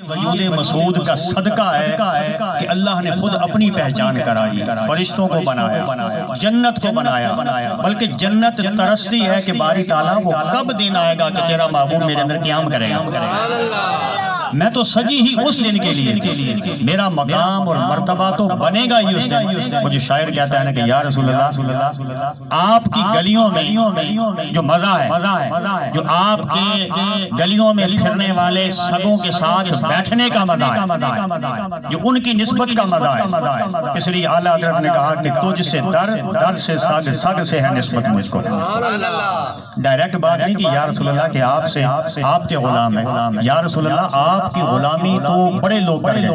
وجود مسعود کا صدقہ ہے کہ اللہ نے خود اپنی پہچان کرائی، فرشتوں کو بنایا، جنت کو بنایا، بلکہ جنت ترستی ہے کہ باری تعالیٰ وہ کب دن آئے گا کہ تیرا محبوب میرے اندر قیام کرے گا۔ میں تو سجی ہی اس دن کے لیے، میرا مقام اور مرتبہ تو بنے گا ہی اس دن۔ وہ جو شاعر کہتا ہے نا کہ یا رسول اللہ آپ کی گلیوں میں جو مزہ ہے، جو آپ کے گلیوں میں پھرنے والے سگوں کے ساتھ بیٹھنے کا مزہ ہے، جو ان کی نسبت کا مزہ ہے، اس لیے اعلیٰ حضرت نے کہا کہ تجھ سے در سے سگ، سگ سے ہے نسبت مجھ کو۔ ڈائریکٹ بات نہیں کہ یا رسول اللہ کہ آپ کے غلام ہیں، یا رسول اللہ آپ کی غلامی تو بڑے لوگ کر گئے،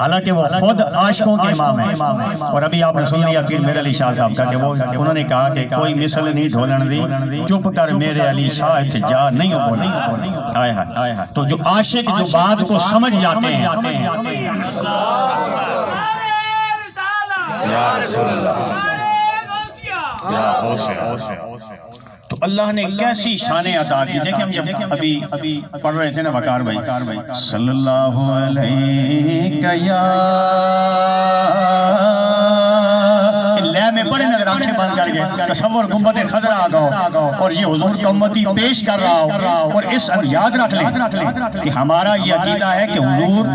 حالانکہ وہ خود عاشقوں کے امام ہیں۔ اور ابھی آپ نے سن لیا پیر میرے علی شاہ صاحب کا کہ انہوں نے کہا کہ کوئی مثل نہیں ڈھولن دی، چپ کر میرے علی شاہ اتجا نہیں بولی۔ آئے ہائے، تو جو عاشق جو بات کو سمجھ جاتے ہیں، یا رسول اللہ، یا حسین، تو اللہ نے کیسی شانیں عطا کی۔ دیکھیں ہم جب ابھی پڑھ رہے تھے نا وقار بھائی، صلی اللہ علیہ یا لے میں پڑھے نظر آنکھیں بند کر گئے، تصور گنبد خضرا آگاؤ اور یہ حضور کا امتی پیش کر رہا ہو، اور اس یاد رکھ لیں کہ ہمارا یہ عقیدہ ہے کہ حضور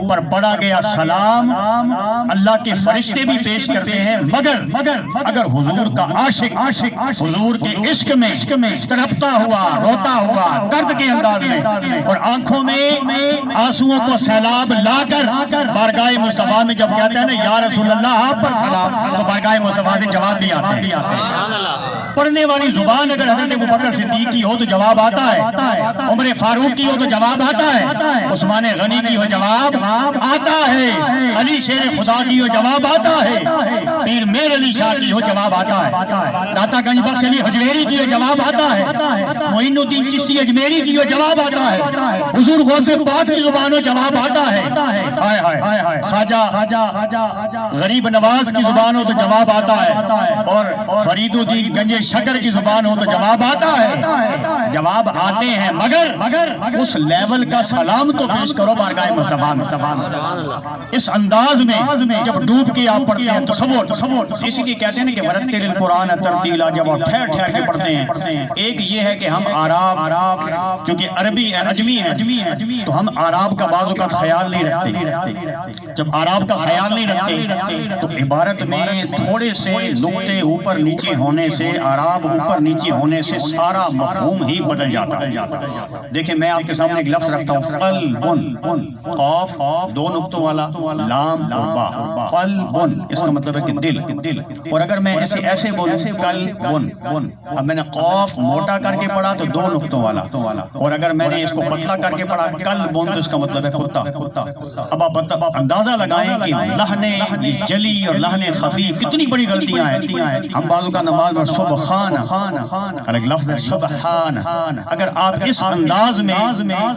پر پڑھا گیا سلام اللہ کے فرشتے بھی پیش کرتے ہیں، مگر اگر حضور کا عاشق حضور کے عشق میں تڑپتا ہوا، روتا ہوا، درد کے انداز میں، اور آنکھوں میں آنسوؤں کو سیلاب لا کر بارگاہ مصطفیٰ میں جب کہتے ہیں نا یا رسول اللہ آپ پر سلام، تو بارگاہ مصطفیٰ سے جواب بھی آتے ہیں۔ پڑھنے والی زبان اگر حضرت ابوبکر صدیق کی ہو تو جواب آتا ہے، عمر فاروق کی ہو تو جواب آتا ہے، عثمان غنی کی ہو جواب آتا ہے، علی شیر خدا کی ہو جواب آتا ہے، پیر میر علی شاہ کی ہو جواب آتا ہے، داتا گنج بخش علی حجویری کی ہو جواب آتا ہے، معین الدین چشتی اجمیری کی ہو جواب آتا ہے، حضور غوث پاک کی زبان ہو جواب آتا ہے، خواجہ غریب نواز کی زبان ہو تو جواب آتا ہے، اور فرید الدین گنج شکر کی زبان ہو تو جواب آتا ہے، جواب آتے ہیں، مگر اس لیول کا سلام تو پیش کرو بارگاہ مصطفیٰ میں۔ اس انداز میں جب ڈوب کے آپ پڑھتے ہیں تصور، اسی لیے کہتے ہیں کہ ورتل القرآن ترتیلا، جب آپ ٹھہر کے پڑھتے ہیں، ایک یہ ہے کہ ہم آراب کیونکہ عربی عجمی ہے تو ہم آراب کا بعض اوقات خیال نہیں رکھتے، جب آراب کا خیال نہیں رکھتے تو عبارت میں تھوڑے سے نقطے اوپر نیچے ہونے سے، آراب اوپر نیچے ہونے سے سارا مفہوم ہی بدل جاتا ہے۔ دیکھیں میں آپ کے سامنے ایک لفظ رکھتا ہوں، قلبن، قاف دو نقطوں والا، لام با، قلبن اس کا مطلب ہے کہ دل، اور اگر میں اسے ایسے بولوں قلبن، اب میں نے قاف موٹا کر کے پڑھا تو دو نقطوں والا، اور اگر میں نے اس کو پتلا کر کے پڑھا قلبن تو اس کا مطلب ہے کتا۔ اب آپ اندازہ لگائیں کہ لحن جلی اور لحن خفی کتنی بڑی غلطیاں ہیں۔ ہم بعضوں کا نماز میں سبحان، الگ لفظ ہے سبحان، اگر آپ اس انداز میں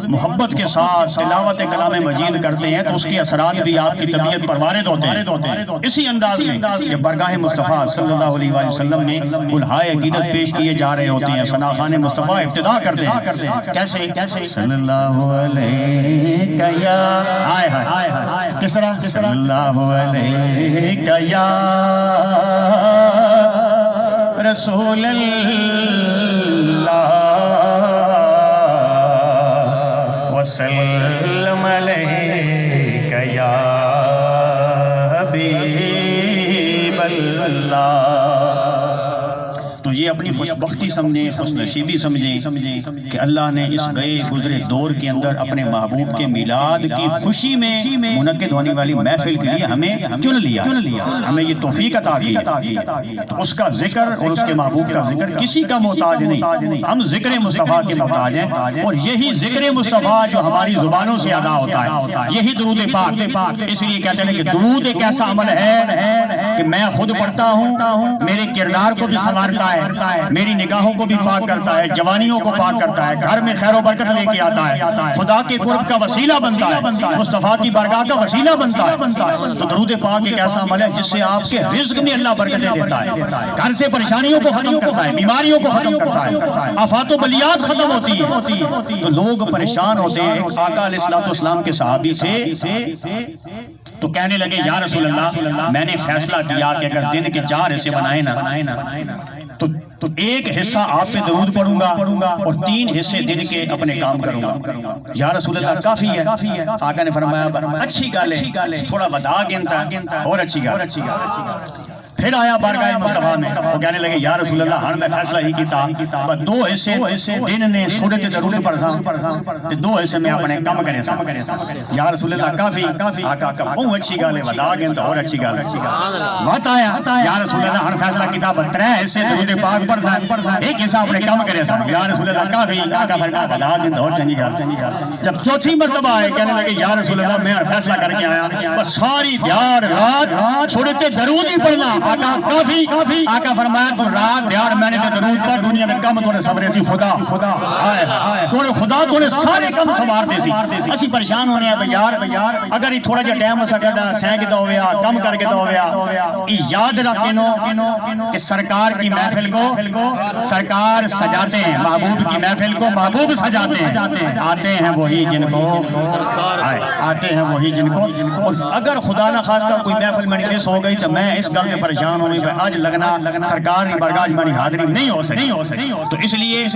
محبت کے ساتھ تلاوت کلام مجید کرتے ہیں تو اس کے اثرات بھی آپ کی طبیعت پر وارد ہوتے ہیں۔ اسی انداز میں جب برگاہ مصطفیٰ صلی اللہ علیہ وآلہ وسلم میں الہائے عقیدت پیش کیے جا رہے ہوتے ہیں، ثناخوان مصطفیٰ ابتدا کرتے ہیں کیسے صلی اللہ علیہ یا، کس طرح صلی اللہ علیہ یا رسول اللہ وسلم علیک یا حبیب اللہ۔ تو یہ اپنی خوشبختی سمجھیں، خوش نصیبی سمجھیں کہ اللہ نے اس گئے گزرے دور کے اندر اپنے محبوب کے میلاد کی خوشی میں منعقد ہونے والی محفل کے لیے ہمیں چن لیا، ہمیں یہ توفیق عطا کی۔ اس کا ذکر اور اس کے محبوب کا ذکر کسی کا محتاج نہیں، ہم ذکر مصطفیٰ کے محتاج ہیں، اور یہی ذکر مصطفیٰ جو ہماری زبانوں سے ادا ہوتا ہے، یہی درود پاک۔ اس لیے کہتے ہیں کہ درود ایک ایسا عمل ہے کہ میں خود پڑھتا ہوں، میرے کردار کو بھی سنوارتا ہے، میری نگاہوں کو بھی پاک کرتا ہے, جوانیوں کو پاک کرتا ہے, گھر میں خیر و برکت لے کے آتا ہے, خدا کے قرب کا وسیلہ بنتا ہے, مصطفیٰ کی بارگاہ کا وسیلہ بنتا ہے. تو درود پاک ایک ایسا عمل ہے جس سے آپ کے رزق میں اللہ برکتیں دیتا ہے, گھر سے پریشانیوں کو ختم کرتا ہے, بیماریوں کو ختم کرتا ہے, آفات و بلیات ختم ہوتی ہے. تو لوگ پریشان ہوتے ہیں. ایک آقا علیہ السلام کے صحابی تھے, تو کہنے لگے یا رسول اللہ میں نے فیصلہ کیا کہ اگر دن کے 4 حصے بنائے نا تو ایک حصہ آپ پہ درود پڑھوں گا اور 3 حصے دن کے اپنے کام کروں گا. یا رسول اللہ کافی ہے. آقا نے فرمایا اچھی گال ہے, تھوڑا بتا گنتا اور اچھی گال. پھر آیا بارگاہ مصطفیٰ میں, وہ کہنے لگے یا رسول اللہ ہن میں فیصلہ ہی کیتا, 2 حصے دن نے سورت درود پڑھساں تے 2 حصے میں اپنے کام کرے ساں. یا رسول اللہ کافی. آقا کا بہت اچھی گل ہے, بتا گئے تو اور اچھی گل ہے. وقت آیا یا رسول اللہ ہن فیصلہ کیتا 3 حصے درود پاک پڑھساں, 1 حصہ اپنے کام کرے ساں. یا رسول اللہ کافی. آقا فرمایا بتا گئے تو اور چنگی گل. جب چوتھی مرتبہ آئے کہنے لگے یا رسول اللہ میں فیصلہ کر کے آیا بس ساری دیار رات سورت درود ہی پڑھنا. آقا کافی. آقا فرمایا تو رات دیار میں نے درود پڑھ دنیا میں کم تو نے سبرے سی خدا تو نے خدا تو نے سارے کم سوار دے سی. اسی پریشان ہونے ہیں یار اگر یہ تھوڑا جا ٹائم اسا کڈا سینک دا ہویا کم کر کے دا ہویا. یاد رکھیں کہ سرکار کی محفل کو سرکار سجاتے ہیں, محبوب کی محفل کو محبوب سجاتے ہیں. آتے ہیں وہی جن کو اور اگر خدا نہ خواستہ کوئی محفل میں مس ہو گئی تو میں اس گل پہ پریشان ہوں کہ آج لگنا سرکار کی بارگاہ میں حاضری نہیں ہو سکتی. تو اس لیے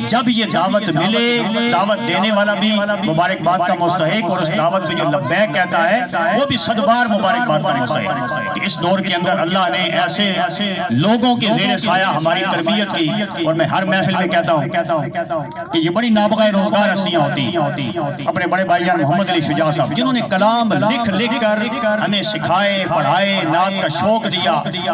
جب یہ دعوت ملے, دعوت دینے والا بھی مبارکباد کا مستحق اور اس دعوت پہ جو لبیک کہتا ہے وہ بھی 100 بار مبارکباد کا مستحق. کہ اس دور کے اندر اللہ نے ایسے لوگوں کے زیر سایہ ہماری تربیت کی. اور میں ہر محفل میں کہتا ہوں کہ یہ بڑی نابغہ روزگار ہستیاں ہوتی ہیں. اپنے بڑے بھائی جان محمد علی شجاع صاحب جنہوں نے کلام لکھ کر ہمیں سکھائے, پڑھائے, نعت کا شوق دیا,